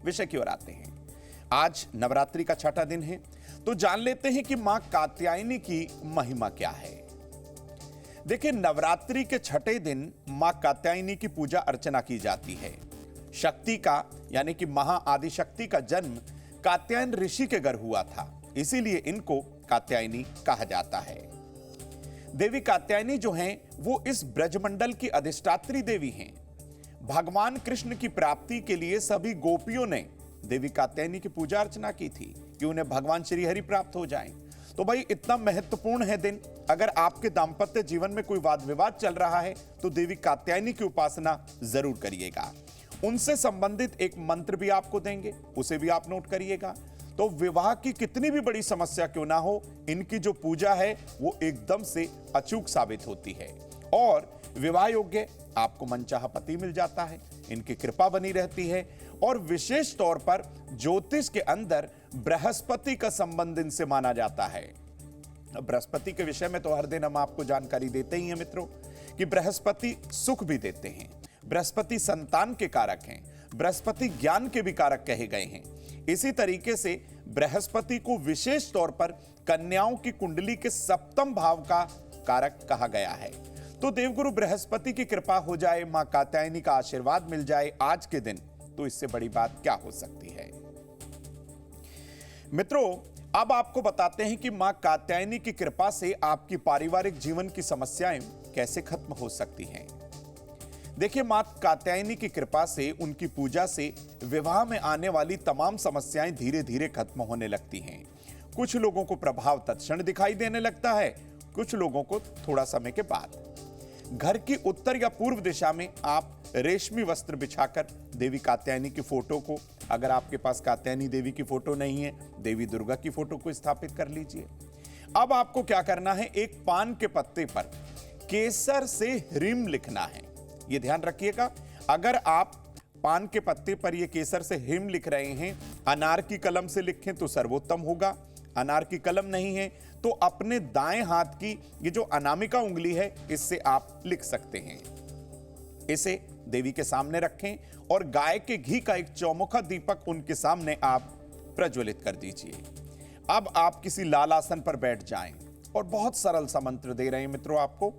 विषय की ओर आते हैं। आज नवरात्रि का छठा दिन है, तो जान लेते हैं कि मां कात्यायनी की महिमा क्या है। देखिए, नवरात्रि के छठे दिन मां कात्यायनी की पूजा अर्चना की जाती है। शक्ति का यानी कि महा आदिशक्ति का जन्म कात्यायन ऋषि के घर हुआ था, इसीलिए इनको कात्यायनी कहा जाता है। देवी कात्यायनी जो हैं, वो इस ब्रजमंडल की अधिष्ठात्री देवी हैं। भगवान कृष्ण की प्राप्ति के लिए सभी गोपियों ने देवी कात्यायनी की पूजा अर्चना की थी कि उन्हें भगवान श्री हरि प्राप्त हो जाएं। तो भाई, इतना महत्वपूर्ण है दिन। अगर आपके दांपत्य जीवन में कोई वाद विवाद चल रहा है तो देवी कात्यायनी की उपासना जरूर करिएगा। उनसे संबंधित एक मंत्र भी आपको देंगे, उसे भी आप नोट करिएगा। तो विवाह की कितनी भी बड़ी समस्या क्यों ना हो, इनकी जो पूजा है वो एकदम से अचूक साबित होती है और विवाह योग्य आपको मनचाहा पति मिल जाता है। इनकी कृपा बनी रहती है और विशेष तौर पर ज्योतिष के अंदर बृहस्पति का संबंध इनसे माना जाता है। बृहस्पति के विषय में तो हर दिन हम आपको जानकारी देते ही हैं मित्रों कि बृहस्पति सुख भी देते हैं, बृहस्पति संतान के कारक हैं, बृहस्पति ज्ञान के भी कारक कहे गए हैं। इसी तरीके से बृहस्पति को विशेष तौर पर कन्याओं की कुंडली के सप्तम भाव का कारक कहा गया है। तो देवगुरु बृहस्पति की कृपा हो जाए, मां कात्यायनी का आशीर्वाद मिल जाए आज के दिन, तो इससे बड़ी बात क्या हो सकती है। मित्रों, अब आपको बताते हैं कि मां कात्यायनी की कृपा से आपकी पारिवारिक जीवन की समस्याएं कैसे खत्म हो सकती हैं। देखिए, मां कात्यायनी की कृपा से, उनकी पूजा से विवाह में आने वाली तमाम समस्याएं धीरे धीरे खत्म होने लगती हैं। कुछ लोगों को प्रभाव तत्क्षण दिखाई देने लगता है, कुछ लोगों को थोड़ा समय के बाद। घर की उत्तर या पूर्व दिशा में आप रेशमी वस्त्र बिछाकर देवी कात्यायनी की फोटो को, अगर आपके पास कात्यायनी देवी की फोटो नहीं है, देवी दुर्गा की फोटो को स्थापित कर लीजिए। अब आपको क्या करना है, एक पान के पत्ते पर केसर से ह्रीम लिखना है। यह ध्यान रखिएगा, अगर आप पान के पत्ते पर यह केसर से ह्रीम लिख रहे हैं, अनार की कलम से लिखें तो सर्वोत्तम होगा। अनार की कलम नहीं है तो अपने दाएं हाथ की ये जो अनामिका उंगली है, इससे आप लिख सकते हैं। इसे देवी के सामने रखें और गाय के घी का एक चौमुखा दीपक उनके सामने आप प्रज्वलित कर दीजिए। अब आप किसी लाल आसन पर बैठ जाएं और बहुत सरल सा मंत्र दे रहे हैं मित्रों आपको।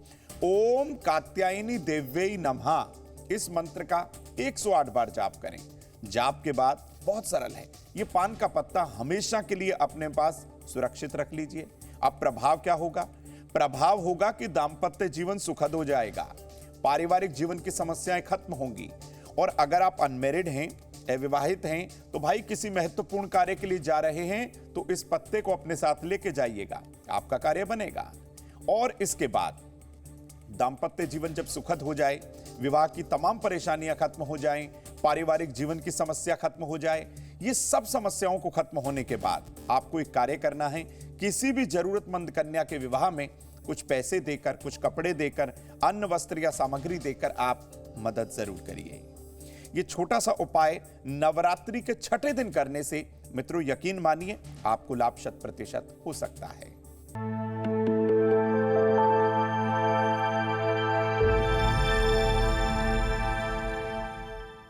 ओम कात्यायनी देव्यै नमः, इस मंत्र का 108 बार जाप करें। जाप के बाद बहुत सरल है, ये पान का पत्ता हमेशा के लिए अपने पास सुरक्षित रख लीजिए। अब प्रभाव क्या होगा? प्रभाव होगा कि दांपत्य जीवन सुखद हो जाएगा, पारिवारिक जीवन की समस्याएं खत्म होंगी। और अगर आप अनमैरिड हैं, अविवाहित हैं, तो भाई किसी महत्वपूर्ण कार्य के लिए जा रहे हैं तो इस पत्ते को अपने साथ लेके जाइएगा, आपका कार्य बनेगा। और इसके बाद दांपत्य जीवन जब सुखद हो जाए, विवाह की तमाम परेशानियां खत्म हो जाएं, पारिवारिक जीवन की समस्या खत्म हो जाए, ये सब समस्याओं को खत्म होने के बाद आपको एक कार्य करना है। किसी भी जरूरतमंद कन्या के विवाह में कुछ पैसे देकर, कुछ कपड़े देकर, अन्न वस्त्र या सामग्री देकर आप मदद जरूर करिए। ये छोटा सा उपाय नवरात्रि के छठे दिन करने से मित्रों, यकीन मानिए आपको लाभ 100% हो सकता है।